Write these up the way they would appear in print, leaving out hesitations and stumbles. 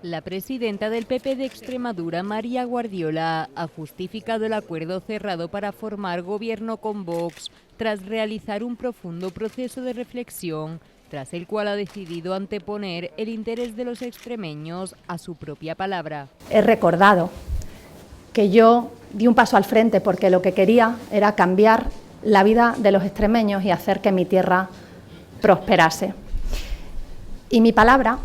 La presidenta del PP de Extremadura, María Guardiola, ha justificado el acuerdo cerrado para formar gobierno con Vox tras realizar un profundo proceso de reflexión, tras el cual ha decidido anteponer el interés de los extremeños a su propia palabra. He recordado que yo di un paso al frente porque lo que quería era cambiar la vida de los extremeños y hacer que mi tierra prosperase. Y mi palabra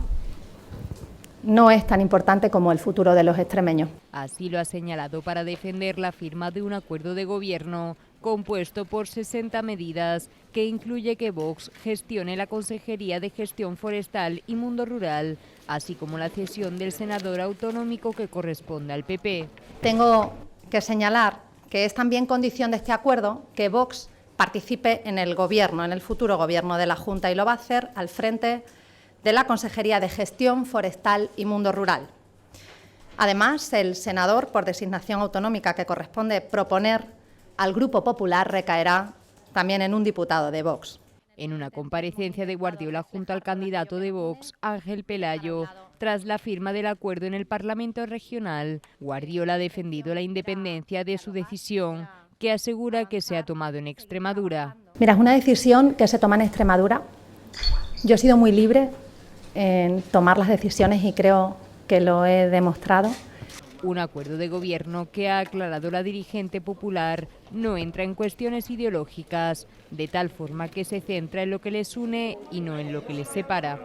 no es tan importante como el futuro de los extremeños. Así lo ha señalado para defender la firma de un acuerdo de gobierno compuesto por 60 medidas que incluye que Vox gestione la Consejería de Gestión Forestal y Mundo Rural, así como la cesión del senador autonómico que corresponde al PP. Tengo que señalar que es también condición de este acuerdo que Vox participe en el gobierno, en el futuro gobierno de la Junta, y lo va a hacer al frente de la Consejería de Gestión Forestal y Mundo Rural. Además, el senador por designación autonómica que corresponde proponer al Grupo Popular recaerá también en un diputado de Vox. En una comparecencia de Guardiola junto al candidato de Vox, Ángel Pelayo, tras la firma del acuerdo en el Parlamento regional, Guardiola ha defendido la independencia de su decisión, que asegura que se ha tomado en Extremadura. Mira, es una decisión que se toma en Extremadura. Yo he sido muy libre en tomar las decisiones y creo que lo he demostrado. Un acuerdo de gobierno que ha aclarado la dirigente popular no entra en cuestiones ideológicas, de tal forma que se centra en lo que les une y no en lo que les separa.